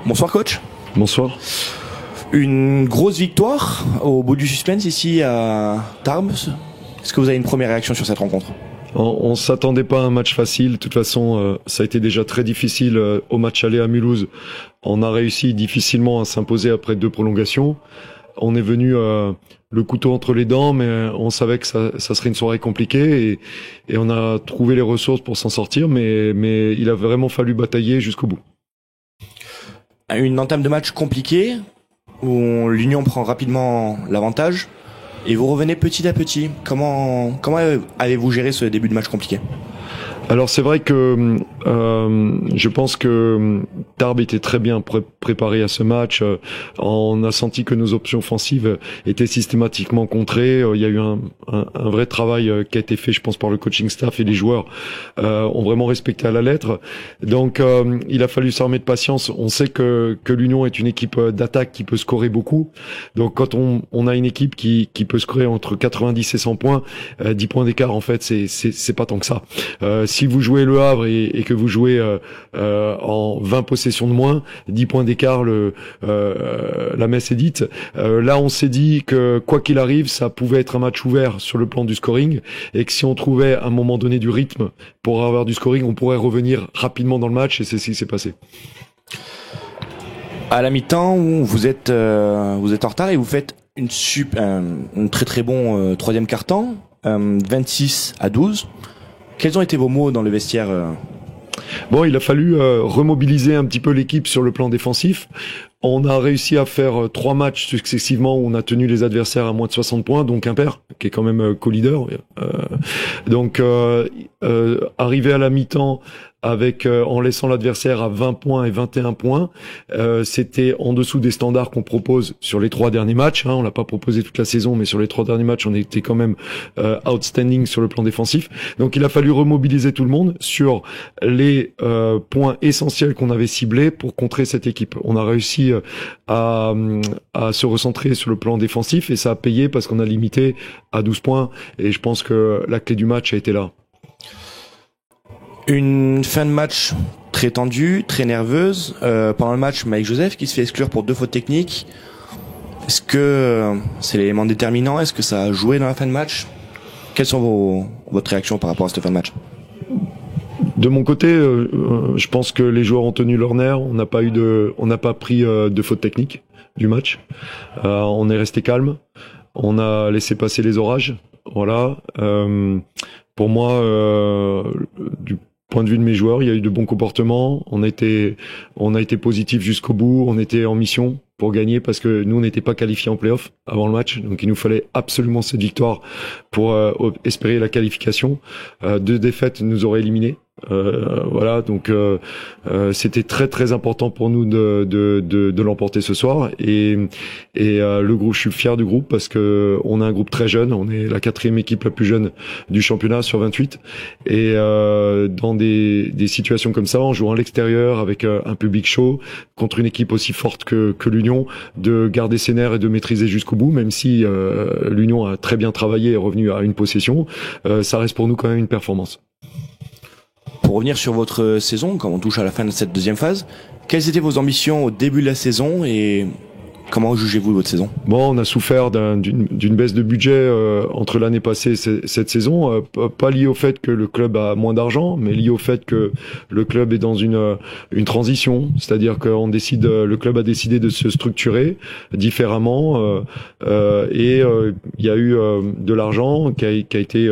Bonsoir coach. Bonsoir. Une grosse victoire au bout du suspense ici à Tarbes. Est-ce que vous avez une première réaction sur cette rencontre ? On s'attendait pas à un match facile. De toute façon, ça a été déjà très difficile au match aller à Mulhouse. On a réussi difficilement à s'imposer après 2 prolongations. On est venu le couteau entre les dents, mais on savait que ça serait une soirée compliquée et on a trouvé les ressources pour s'en sortir, mais il a vraiment fallu batailler jusqu'au bout. Une entame de match compliquée où l'Union prend rapidement l'avantage et vous revenez petit à petit. Comment avez-vous géré ce début de match compliqué ? Alors c'est vrai que je pense que Tarbes était très bien préparé à ce match. On a senti que nos options offensives étaient systématiquement contrées. Il y a eu un vrai travail qui a été fait, je pense, par le coaching staff, et les joueurs ont vraiment respecté à la lettre. Donc il a fallu s'armer de patience. On sait que l'Union est une équipe d'attaque qui peut scorer beaucoup. Donc quand on a une équipe qui peut scorer entre 90 et 100 points, 10 points d'écart, en fait, c'est pas tant que ça. Si vous jouez Le Havre et que vous jouez en 20 possessions de moins, 10 points d'écart, la messe est dite. Là, on s'est dit que quoi qu'il arrive, ça pouvait être un match ouvert sur le plan du scoring, et que si on trouvait à un moment donné du rythme pour avoir du scoring, on pourrait revenir rapidement dans le match, et c'est ce qui s'est passé. À la mi-temps, vous êtes en retard et vous faites un très très bon troisième quart-temps, 26-12. Quels ont été vos mots dans le vestiaire ? Bon, il a fallu remobiliser un petit peu l'équipe sur le plan défensif. On a réussi à faire 3 matchs successivement où on a tenu les adversaires à moins de 60 points, donc Quimper, qui est quand même co-leader. Arrivé à la mi-temps en laissant l'adversaire à 20 points et 21 points, c'était en dessous des standards qu'on propose sur les 3 derniers matchs. On l'a pas proposé toute la saison, mais sur les 3 derniers matchs, on était quand même outstanding sur le plan défensif. Donc il a fallu remobiliser tout le monde sur les points essentiels qu'on avait ciblés pour contrer cette équipe. On a réussi à se recentrer sur le plan défensif, et ça a payé parce qu'on a limité à 12 points, et je pense que la clé du match a été là. Une fin de match très tendue, très nerveuse. Pendant le match, Mike Joseph qui se fait exclure pour 2 fautes techniques. Est-ce que c'est l'élément déterminant ? Est-ce que ça a joué dans la fin de match ? Quelles sont votre réaction par rapport à cette fin de match ? De mon côté, je pense que les joueurs ont tenu leur nerf. On n'a pas pris de fautes techniques du match. On est resté calme. On a laissé passer les orages. Voilà. Pour moi, du point de vue de mes joueurs, il y a eu de bons comportements. On a été positif jusqu'au bout. On était en mission pour gagner, parce que nous, on n'était pas qualifiés en play-off avant le match. Donc, il nous fallait absolument cette victoire pour espérer la qualification. 2 défaites nous auraient éliminés. Voilà, donc c'était très très important pour nous de l'emporter ce soir, et le groupe, je suis fier du groupe parce que on a un groupe très jeune. On est la 4e équipe la plus jeune du championnat sur 28, et dans des situations comme ça, en jouant à l'extérieur avec un public chaud contre une équipe aussi forte que l'Union, de garder ses nerfs et de maîtriser jusqu'au bout, même si l'Union a très bien travaillé et est revenu à une possession, ça reste pour nous quand même une performance. Pour revenir sur votre saison, quand on touche à la fin de cette deuxième phase, quelles étaient vos ambitions au début de la saison et comment jugez-vous votre saison ? Bon, on a souffert d'une baisse de budget entre l'année passée et cette saison, pas lié au fait que le club a moins d'argent, mais lié au fait que le club est dans une transition, c'est-à-dire que le club a décidé de se structurer différemment, et il y a eu de l'argent qui a été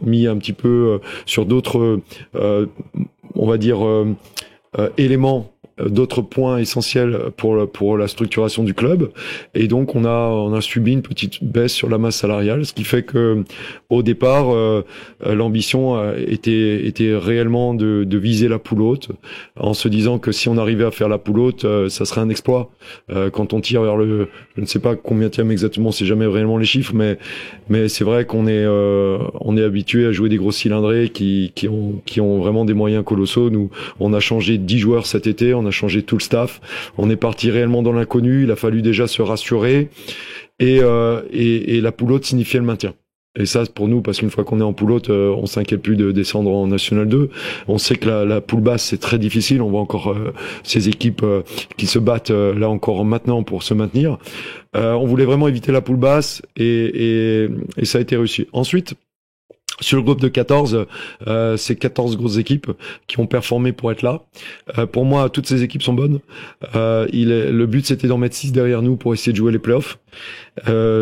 mis un petit peu sur d'autres, on va dire, éléments, d'autres points essentiels pour la structuration du club, et donc on a subi une petite baisse sur la masse salariale, ce qui fait que au départ l'ambition était réellement de viser la poule haute, en se disant que si on arrivait à faire la poule haute, ça serait un exploit. Quand on tire vers je ne sais pas combienième exactement, c'est jamais réellement les chiffres, mais c'est vrai qu'on est habitué à jouer des gros cylindrés qui ont vraiment des moyens colossaux. Nous, on a changé 10 joueurs cet été, on a changé tout le staff, on est parti réellement dans l'inconnu. Il a fallu déjà se rassurer, et la poule haute signifiait le maintien. Et ça, pour nous, parce qu'une fois qu'on est en poule haute, on s'inquiète plus de descendre en National 2. On sait que la poule basse, c'est très difficile. On voit encore ces équipes qui se battent là encore maintenant pour se maintenir. On voulait vraiment éviter la poule basse et ça a été réussi. Ensuite, sur le groupe de 14, c'est 14 grosses équipes qui ont performé pour être là. Pour moi, toutes ces équipes sont bonnes. Le but, c'était d'en mettre 6 derrière nous pour essayer de jouer les playoffs.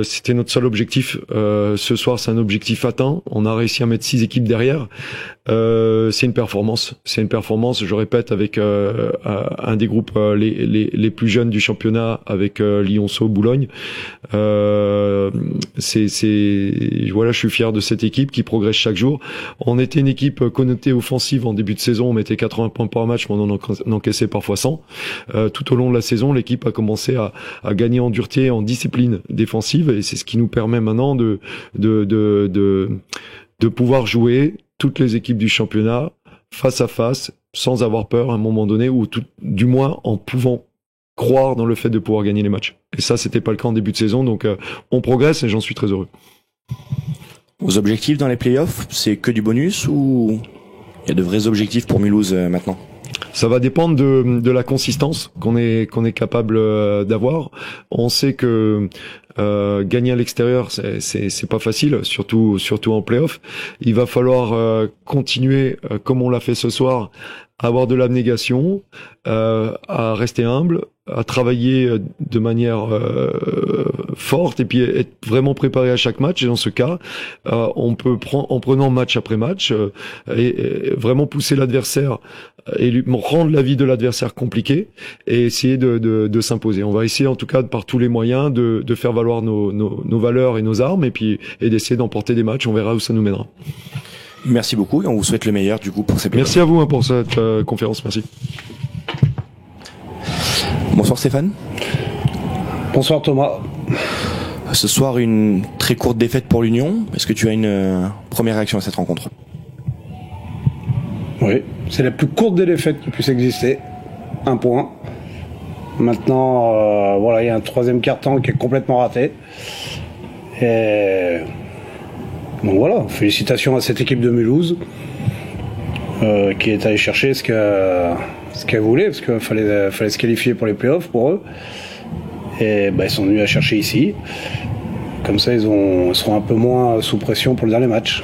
C'était notre seul objectif. Ce soir, c'est un objectif atteint. On a réussi à mettre 6 équipes derrière. C'est une performance. C'est une performance, je répète, avec un des groupes les plus jeunes du championnat, avec Lyonceau, Boulogne. Voilà, je suis fier de cette équipe qui progresse chaque jour. On était une équipe connotée offensive en début de saison. On mettait 80 points par match, mais on en encaissait parfois 100. Tout au long de la saison, l'équipe a commencé à gagner en dureté, en discipline défensive, et c'est ce qui nous permet maintenant de pouvoir jouer toutes les équipes du championnat face à face, sans avoir peur à un moment donné, ou du moins en pouvant croire dans le fait de pouvoir gagner les matchs. Et ça, c'était pas le cas en début de saison, donc on progresse et j'en suis très heureux. Vos objectifs dans les playoffs, c'est que du bonus ou il y a de vrais objectifs pour Mulhouse maintenant? Ça va dépendre de la consistance qu'on est capable d'avoir. On sait que gagner à l'extérieur, c'est pas facile, surtout en play-off. Il va falloir continuer comme on l'a fait ce soir, à avoir de l'abnégation, à rester humble, à travailler de manière forte et puis être vraiment préparé à chaque match. Et dans ce cas, on peut en prenant match après match et vraiment pousser l'adversaire et lui rendre la vie de l'adversaire compliquée et essayer de s'imposer. On va essayer en tout cas par tous les moyens de faire valoir nos valeurs et nos armes et d'essayer d'emporter des matchs. On verra où ça nous mènera. Merci beaucoup et on vous souhaite le meilleur du coup pour ces playoffs. Merci à vous pour cette conférence. Merci. Bonsoir Stéphane. Bonsoir Thomas. Ce soir, une très courte défaite pour l'Union. Est-ce que tu as une première réaction à cette rencontre? Oui, c'est la plus courte des défaites qui puisse exister. 1 point. Maintenant, voilà, il y a un troisième quart-temps qui est complètement raté. Et donc voilà, félicitations à cette équipe de Mulhouse qui est allée chercher ce qu'elle voulait, parce qu'il fallait se qualifier pour les playoffs pour eux. Et ils sont venus à chercher ici. Comme ça, ils seront un peu moins sous pression pour le dernier match.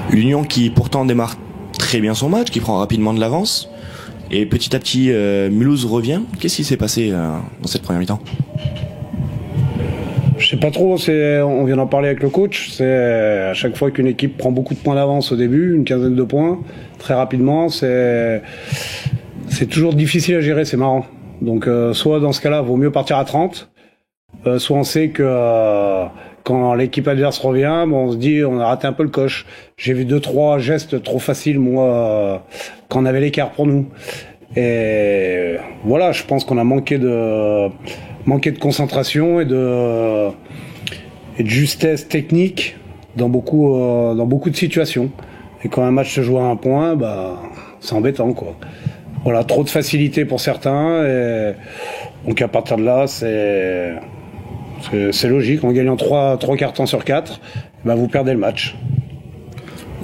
L'Union qui pourtant démarre très bien son match, qui prend rapidement de l'avance. Et petit à petit, Mulhouse revient. Qu'est-ce qui s'est passé dans cette première mi-temps? Je sais pas trop, on vient d'en parler avec le coach. C'est à chaque fois qu'une équipe prend beaucoup de points d'avance au début, une quinzaine de points, très rapidement, c'est toujours difficile à gérer, c'est marrant. Donc soit dans ce cas-là, vaut mieux partir à 30, soit on sait que quand l'équipe adverse revient, on se dit on a raté un peu le coche. J'ai vu 2-3 gestes trop faciles, moi, quand on avait l'écart pour nous. Et voilà, je pense qu'on a manqué de concentration et de justesse technique dans beaucoup de situations. Et quand un match se joue à 1 point, c'est embêtant, quoi. Voilà, trop de facilité pour certains, et donc à partir de là, c'est logique. En gagnant 3 cartons sur 4, vous perdez le match.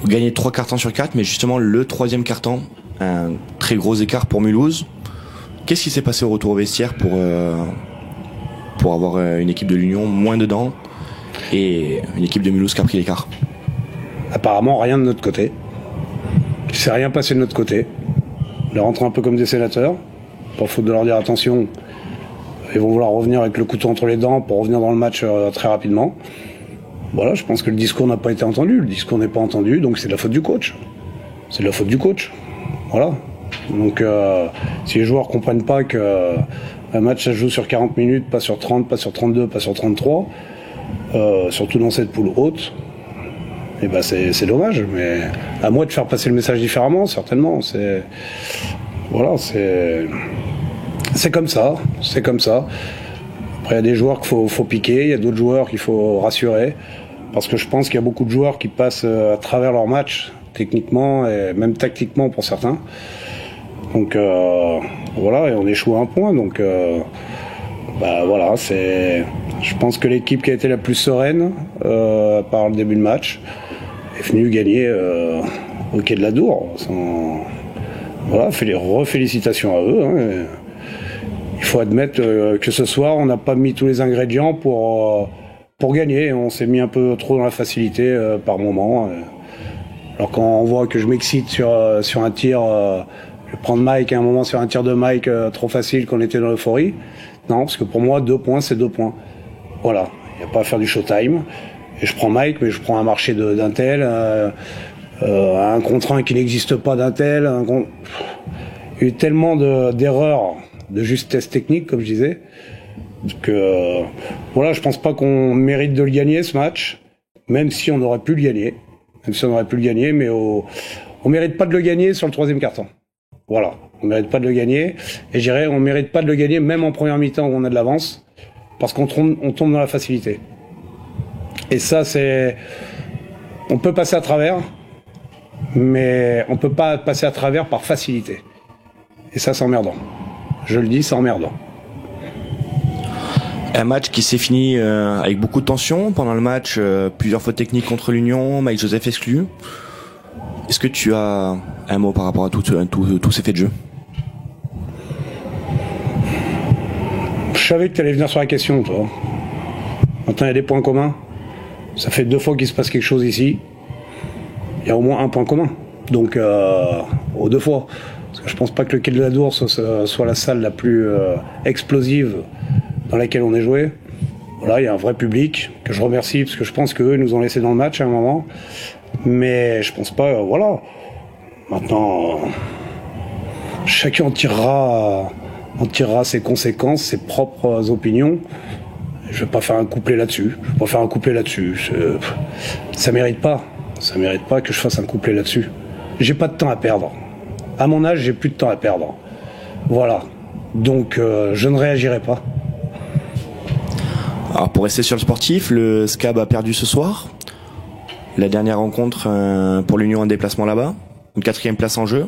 Vous gagnez 3 cartons sur 4, mais justement le 3e carton, un très gros écart pour Mulhouse. Qu'est-ce qui s'est passé au retour au vestiaire pour avoir une équipe de l'Union moins dedans et une équipe de Mulhouse qui a pris l'écart? Apparemment, rien de notre côté. Il s'est rien passé de notre côté. On est rentré un peu comme des sénateurs. Pas faute de leur dire attention. Ils vont vouloir revenir avec le couteau entre les dents pour revenir dans le match très rapidement. Voilà, je pense que le discours n'a pas été entendu. Le discours n'est pas entendu, donc c'est de la faute du coach. C'est de la faute du coach. Voilà. Donc, si les joueurs comprennent pas que un match, ça se joue sur 40 minutes, pas sur 30, pas sur 32, pas sur 33, surtout dans cette poule haute, c'est dommage. Mais à moi de faire passer le message différemment, certainement. C'est comme ça. C'est comme ça. Après, il y a des joueurs qu'il faut piquer, il y a d'autres joueurs qu'il faut rassurer. Parce que je pense qu'il y a beaucoup de joueurs qui passent à travers leur match, techniquement et même tactiquement pour certains. Donc voilà, et on échoue à 1 point. Donc Voilà, je pense que l'équipe qui a été la plus sereine par le début de match est venue gagner au Quai de la Dour. Voilà, félicitations à eux. Hein. Il faut admettre que ce soir, on n'a pas mis tous les ingrédients pour gagner. On s'est mis un peu trop dans la facilité par moment. Alors quand on voit que je m'excite sur un tir, je vais prendre Mike à un moment sur un tir de Mike trop facile qu'on était dans l'euphorie. Non, parce que pour moi, 2 points, c'est 2 points. Voilà, il n'y a pas à faire du showtime. Et je prends Mike, mais je prends un marché d'un tel, un contre 1 qui n'existe pas d'un tel. Il y a eu tellement d'erreurs, de justesse technique, comme je disais, que voilà, je pense pas qu'on mérite de le gagner, ce match, même si on aurait pu le gagner. Mais on mérite pas de le gagner sur le 3e quart-temps. Voilà, on mérite pas de le gagner. Et je dirais, on mérite pas de le gagner même en première mi-temps où on a de l'avance, parce qu'on tombe dans la facilité. Et ça, on peut passer à travers, mais on peut pas passer à travers par facilité. Et ça, c'est emmerdant. Je le dis, c'est emmerdant. Un match qui s'est fini avec beaucoup de tension. Pendant le match, plusieurs fautes techniques contre l'Union, Mike Joseph exclu. Est-ce que tu as un mot par rapport à tous ces faits de jeu? Je savais que tu allais venir sur la question, toi. Maintenant, il y a des points communs. Ça fait 2 fois qu'il se passe quelque chose ici. Il y a au moins un point commun. Donc, aux 2 fois. Parce que je pense pas que le Quai de la Dour soit la salle la plus explosive dans laquelle on est joué. Voilà, il y a un vrai public que je remercie parce que je pense qu'eux nous ont laissé dans le match à un moment. Mais je pense pas, voilà. Maintenant, chacun en tirera ses conséquences, ses propres opinions. Je vais pas faire un couplet là-dessus. Ça mérite pas. Ça mérite pas que je fasse un couplet là-dessus. J'ai pas de temps à perdre. À mon âge, j'ai plus de temps à perdre. Voilà. Donc, je ne réagirai pas. Alors, pour rester sur le sportif, le SCAB a perdu ce soir. La dernière rencontre pour l'Union en déplacement là-bas. Une 4e place en jeu.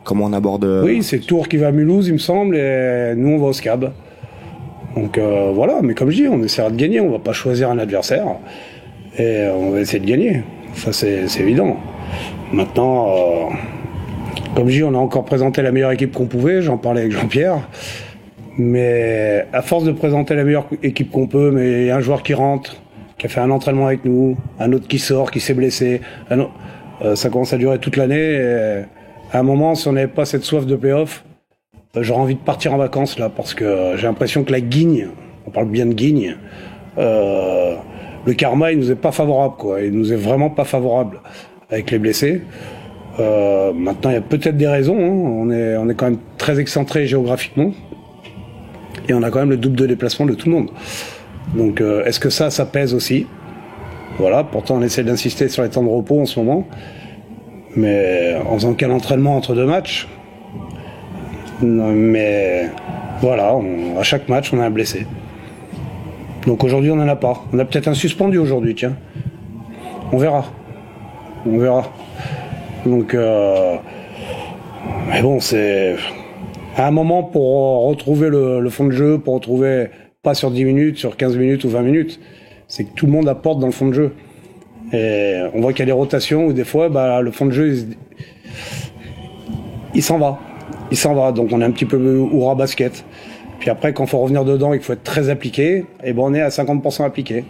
Comment on aborde... Oui, c'est Tours qui va à Mulhouse, il me semble, et nous, on va au SCAB. Donc, voilà. Mais comme je dis, on essaiera de gagner. On va pas choisir un adversaire. Et on va essayer de gagner. Ça, c'est évident. Maintenant... Comme je dis, on a encore présenté la meilleure équipe qu'on pouvait, j'en parlais avec Jean-Pierre. Mais à force de présenter la meilleure équipe qu'on peut, mais un joueur qui rentre, qui a fait un entraînement avec nous, un autre qui sort, qui s'est blessé, ça commence à durer toute l'année. Et à un moment, si on n'avait pas cette soif de play-off, j'aurais envie de partir en vacances là, parce que j'ai l'impression que la guigne, on parle bien de guigne, le karma, il nous est pas favorable, quoi. Il nous est vraiment pas favorable avec les blessés. Maintenant, il y a peut-être des raisons. Hein. On est quand même très excentré géographiquement, et on a quand même le double de déplacement de tout le monde. Donc, est-ce que ça pèse aussi? Voilà. Pourtant, on essaie d'insister sur les temps de repos en ce moment, mais en faisant qu'un entraînement entre 2 matchs. Mais voilà, à chaque match, on a un blessé. Donc aujourd'hui, on n'en a pas. On a peut-être un suspendu aujourd'hui, tiens. On verra. Donc, mais bon, c'est à un moment pour retrouver le fond de jeu, pour retrouver pas sur 10 minutes, sur 15 minutes ou 20 minutes, c'est que tout le monde apporte dans le fond de jeu. Et on voit qu'il y a des rotations où des fois, le fond de jeu, il s'en va. Donc on est un petit peu hurrah basket. Puis après, quand il faut revenir dedans et qu'il faut être très appliqué, et on est à 50% appliqué.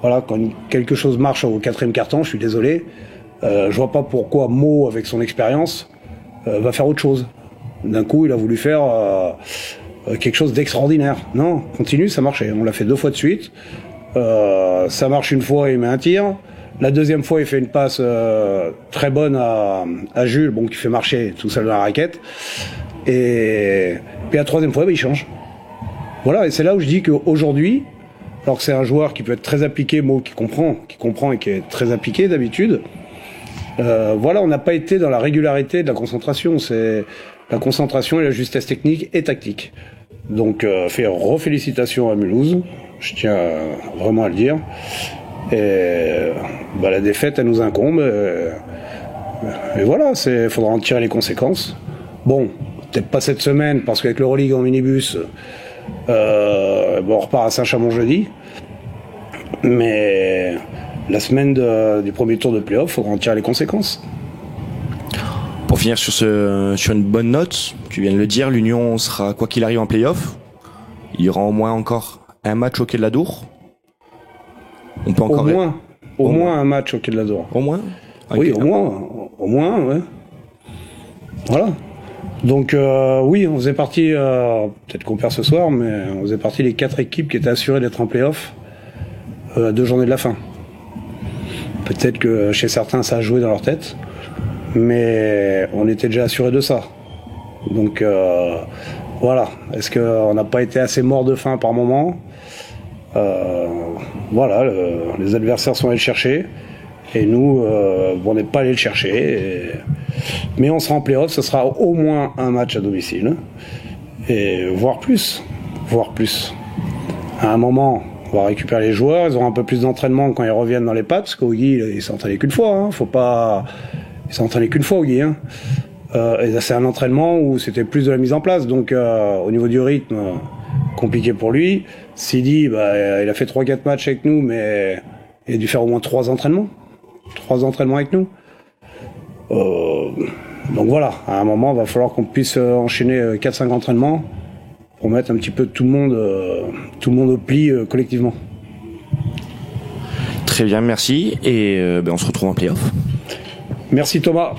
Voilà, quand quelque chose marche au 4e quart-temps, je suis désolé. Je vois pas pourquoi Mo, avec son expérience, va faire autre chose. D'un coup, il a voulu faire quelque chose d'extraordinaire. Non, continue, ça marchait. On l'a fait 2 fois de suite. Ça marche une fois, il met un tir. La 2e fois, il fait une passe très bonne à Jules, qui fait marcher tout seul dans la raquette. Et puis la 3e fois, il change. Voilà, et c'est là où je dis qu'aujourd'hui, alors que c'est un joueur qui peut être très appliqué, Mo, qui comprend et qui est très appliqué d'habitude, voilà, on n'a pas été dans la régularité de la concentration. C'est la concentration et la justesse technique et tactique. Donc, félicitations à Mulhouse. Je tiens vraiment à le dire. Et la défaite, elle nous incombe. Et voilà, faudra en tirer les conséquences. Bon, peut-être pas cette semaine, parce qu'avec l'Euroleague en minibus, On repart à Saint-Chamond jeudi. Mais la semaine du premier tour de play-off, il faudra en tirer les conséquences. Pour finir sur une bonne note, tu viens de le dire, l'Union sera, quoi qu'il arrive, en play-off. Il y aura au moins encore un match au Quai de la Dour. On peut encore... Au moins un match au Quai de la Dour. Au moins? Oui, au moins, ouais. Voilà. Donc oui, on faisait partie, peut-être qu'on perd ce soir, mais on faisait partie des 4 équipes qui étaient assurées d'être en play-off à 2 journées de la fin. Peut-être que chez certains ça a joué dans leur tête, mais on était déjà assurés de ça. Donc voilà, est-ce qu'on n'a pas été assez mort de faim par moment? Voilà, les adversaires sont allés le chercher, et nous, on n'est pas allés le chercher. Mais on sera en play-off, ce sera au moins un match à domicile, et voire plus. À un moment, on va récupérer les joueurs, ils auront un peu plus d'entraînement quand ils reviennent dans les pattes, parce qu'Ogi, il s'est entraîné qu'une fois, hein. Il s'est entraîné qu'une fois, Ogi, hein. Et c'est un entraînement où c'était plus de la mise en place, donc au niveau du rythme, compliqué pour lui. Sidi, il a fait 3-4 matchs avec nous, mais il a dû faire au moins 3 entraînements. 3 entraînements avec nous. Donc voilà, à un moment, il va falloir qu'on puisse enchaîner 4-5 entraînements pour mettre un petit peu tout le monde au pli collectivement. Très bien, merci. Et on se retrouve en play-off. Merci Thomas.